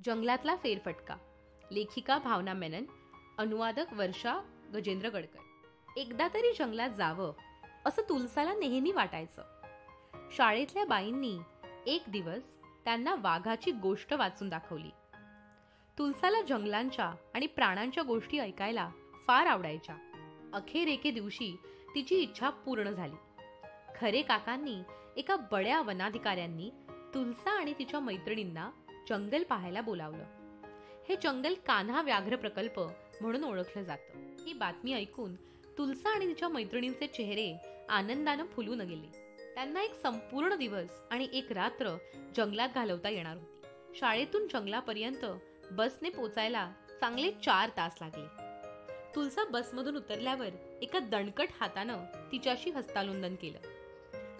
जंगलातला फेरफटका. लेखिका भावना मेनन, अनुवादक वर्षा गजेंद्र गडकर. एकदा तरी जंगलात जावं असं तुलसाला नेहमी वाटायचं. शाळेतल्या बाईंनी एक दिवस त्यांना वाघाची गोष्ट वाचून दाखवली. तुलसाला जंगलांच्या आणि प्राण्यांच्या गोष्टी ऐकायला फार आवडायच्या. अखेर एके दिवशी तिची इच्छा पूर्ण झाली. खरे काकांनी एका बड्या वनाधिकाऱ्यांनी तुलसा आणि तिच्या मैत्रिणींना जंगल पाहायला बोलावलं. हे जंगल कान्हा व्याघ्र प्रकल्प म्हणून ओळखलं जातं. ही बातमी ऐकून तुलसा आणि तिच्या मैत्रिणींचे चेहरे आनंदानं फुलून गेले. त्यांना एक संपूर्ण दिवस आणि एक रात्र जंगलात घालवता येणार होती. शाळेतून जंगलापर्यंत बसने पोचायला चांगले 4 तास लागले. तुलसा बसमधून उतरल्यावर एका दणकट हातानं तिच्याशी हस्तांदोलन केलं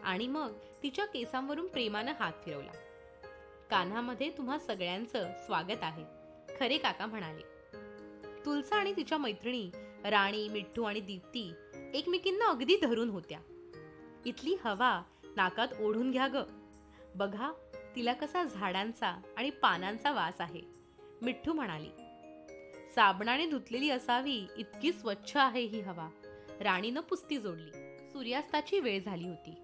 आणि मग तिच्या केसांवरून प्रेमानं हात फिरवला. कान्हामध्ये तुम्हा सगळ्यांचं स्वागत आहे, खरे काका म्हणाले. तुलसा आणि तिच्या मैत्रिणी राणी, मिठ्ठू आणि दीप्ती एकमेकींना अगदी धरून होत्या. इथली हवा नाकात ओढून घ्या ग. बघा तिला कसा झाडांचा आणि पानांचा वास आहे, मिठ्ठू म्हणाली. साबणाने धुतलेली असावी इतकी स्वच्छ आहे ही हवा, राणीनं पुस्ती जोडली. सूर्यास्ताची वेळ झाली होती.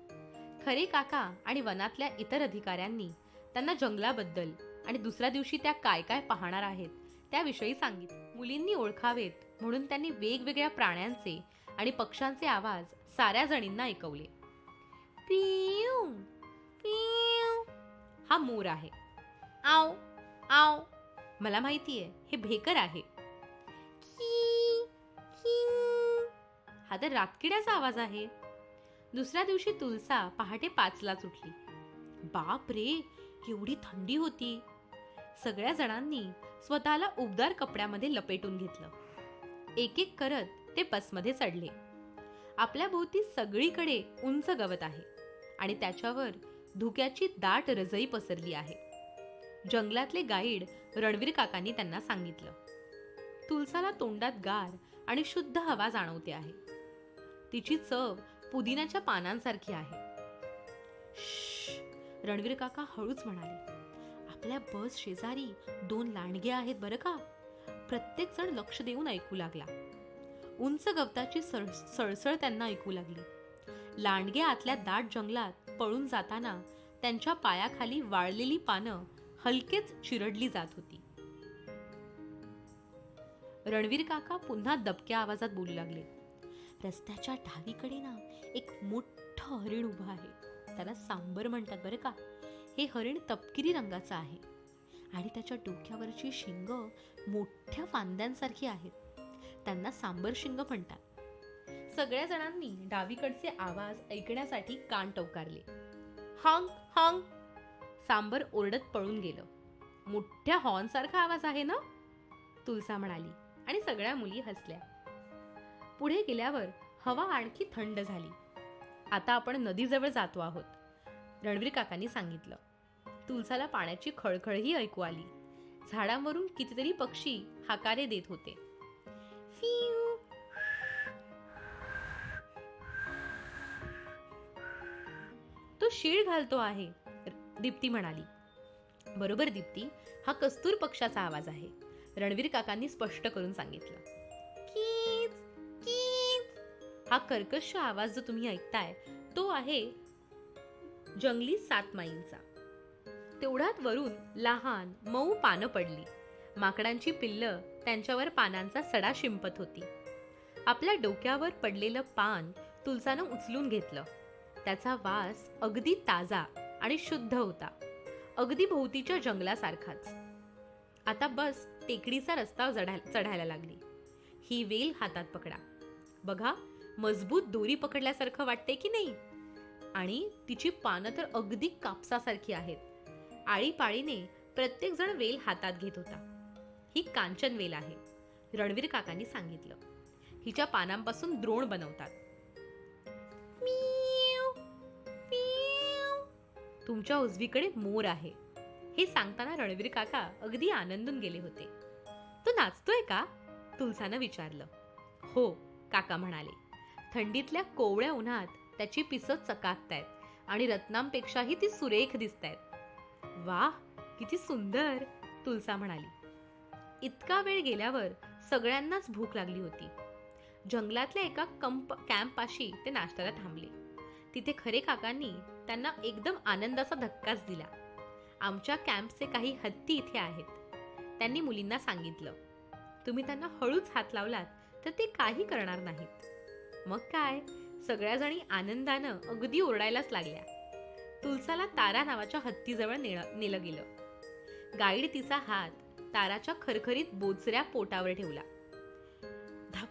खरे काका आणि वनातल्या इतर अधिकाऱ्यांनी त्यांना जंगलाबद्दल आणि दुसऱ्या दिवशी त्या काय काय पाहणार आहेत त्याविषयी सांगितले. मुलींनी ओळखावेत म्हणून त्यांनी वेगवेगळ्या प्राण्यांचे आणि पक्ष्यांचे आवाज साऱ्या जणींना ऐकवले. पिऊ पिऊ हा मोर आहे. आव आव मला माहितीये हे भेकर आहे. की की हा तर रातकिड्याचा आवाज आहे. दुसऱ्या दिवशी तुलसा पहाटे 5लाच उठली. बाप रे, एवढी थंडी होती. सगळ्या जणांनी स्वतःला उबदार कपड्यामध्ये लपेटून घेतलं. एक एक करत ते बसमध्ये चढले. आपल्या भोवती सगळीकडे उंच गवत आहे आणि त्याच्यावर धुक्याची दाट रजई पसरली आहे. जंगलातले गाईड रणवीर काकांनी त्यांना सांगितलं. तुलसाला तोंडात गार आणि शुद्ध हवा जाणवते आहे. तिची चव पुदिन्याच्या पानांसारखी आहे. रणवीर काका हळूच म्हणाले. आपल्या बस शेजारी 2 लांडगे आहेत बरं का. प्रत्येक जण लक्ष देऊन ऐकू लागला. उंच गवताची सळसळ त्यांना ऐकू लागली. लांडगे आतल्या दाट जंगलात पळून जाताना त्यांच्या पायाखाली वाळलेली पानं हलकेच चिरडली जात होती. रणवीर काका पुन्हा दबक्या आवाजात बोलू लागले. रस्त्याच्या डावीकडे ना एक मोठं हरिण उभं आहे. त्याला सांबर म्हणतात बरं का. हे हरिण तपकिरी रंगाचं आहे आणि त्याच्या डोक्यावरची शिंग मोठ्या फांद्यांसारखी आहेत. त्यांना सांबर शिंग म्हणतात. सगळ्या जणांनी डावीकडचे आवाज ऐकण्यासाठी कान टवकारले. हॉंग हॉंग सांबर ओरडत पळून गेलं. मोठ्या हॉर्न सारखा आवाज आहे ना, तुलसा म्हणाली आणि सगळ्या मुली हसल्या. पुढे गेल्यावर हवा आणखी थंड झाली. आता आपण नदीजवळ जातो आहोत, रणवीर काकांनी सांगितलं. तुलसाला पाण्याची खळखळही ऐकू आली. झाडांवरून कितीतरी पक्षी हाकारे देत होते. फिऊ. तो शीळ घालतो आहे, दीप्ती म्हणाली. बरोबर दीप्ती, हा कस्तूर पक्षाचा आवाज आहे, रणवीर काकांनी स्पष्ट करून सांगितलं. कीच कीच हा कर्कश आवाज जो तुम्ही ऐकताय तो आहे जंगली सातमाईंचा. तेवढ्यात वरून लहान मऊ पानं पडली. माकडांची पिल्लं त्यांच्यावर पानांचा सडा शिंपत होती. आपल्या डोक्यावर पडलेलं पान तुलसानं उचलून घेतलं. त्याचा वास अगदी ताजा आणि शुद्ध होता, अगदी भोवतीच्या जंगलासारखाच. आता बस टेकडीचा रस्ता चढायला लागली. ही वेल हातात पकडा. बघा, मजबूत दोरी पकडल्यासारखं वाटते की नाही. आणि तिची पानं तर अगदी कापसासारखी आहेत. आळीपाळीने प्रत्येक जण वेल हातात घेत होता. ही कांचन वेल आहे, रणवीर काकांनी सांगितलं. हिच्या पानांपासून द्रोण बनवतात. तुमच्या उजवीकडे मोर आहे. हे सांगताना रणवीर काका अगदी आनंदून गेले होते. तो नाचतोय का, तुलसानं विचारलं. हो, काका म्हणाले. थंडीतल्या कोवळ्या उन्हात त्याची पिसं चकाकतायत आणि रत्नांपेक्षाही ती सुरेख दिसतायत. वाह, किती सुंदर, तुलसा म्हणाली. इतका वेळ गेल्यावर सगळ्यांनाच भूक लागली होती. जंगलातल्या एका कॅम्पपाशी ते नाश्त्याला थांबले. तिथे खरे काकांनी त्यांना एकदम आनंदाचा धक्काच दिला. आमच्या कॅम्पचे काही हत्ती इथे आहेत. त्यांनी मुलींना सांगितलं. तुम्ही त्यांना हळूच हात लावलात तर ते काही करणार नाहीत. मग काय, सगळ्याजणी आनंदानं अगदी ओरडायलाच लागल्या. तुलसाला तारा नावाच्या हत्तीजवळ नेलं गेलं. गाईड तिचा हात ताराच्या खरखरीत बोचऱ्या पोटावर ठेवला. धप.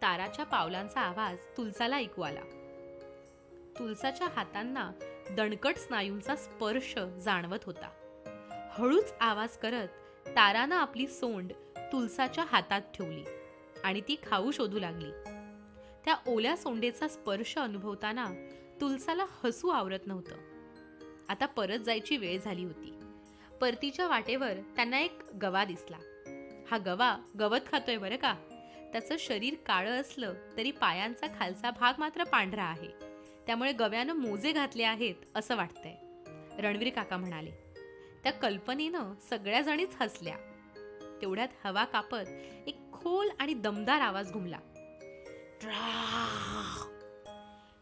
ताराच्या पावलांचा आवाज तुलसाला ऐकू आला. तुलसाच्या हातांना दणकट स्नायूंचा स्पर्श जाणवत होता. हळूच आवाज करत तारानं आपली सोंड तुलसाच्या हातात ठेवली आणि ती खाऊ शोधू लागली. त्या ओल्या सोंडेचा स्पर्श अनुभवताना तुलसाला हसू आवरत नव्हतं. आता परत जायची वेळ झाली होती. परतीच्या वाटेवर त्यांना एक गवा दिसला. हा गवा गवत खातोय बरं का. त्याचं शरीर काळं असलं तरी पायांचा खालचा भाग मात्र पांढरा आहे. त्यामुळे गव्यानं मोजे घातले आहेत असं वाटतंय, रणवीर काका म्हणाले. त्या कल्पनेनं सगळ्याजणीच हसल्या. तेवढ्यात हवा कापत एक खोल आणि दमदार आवाज घुमला.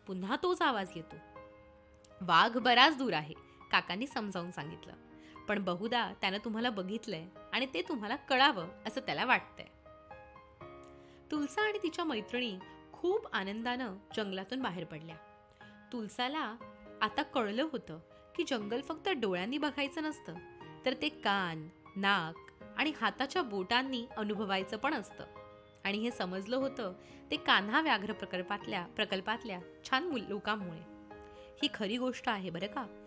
पुन्हा तोच आवाज येतो. वाघ बराच दूर आहे, काकांनी समजावून सांगितलं. पण बहुधा त्यानं तुम्हाला बघितलंय आणि ते तुम्हाला कळावं असं त्याला वाटतंय. तुलसा आणि तिच्या मैत्रिणी खूप आनंदानं जंगलातून बाहेर पडल्या. तुलसाला आता कळलं होतं की जंगल फक्त डोळ्यांनी बघायचं नसतं, तर ते कान, नाक आणि हाताच्या बोटांनी अनुभवायचं पण असतं. आणि हे समजलं होतं ते कान्हा व्याघ्र प्रकल्पातल्या छान लोकांमुळे. ही खरी गोष्ट आहे बरं का.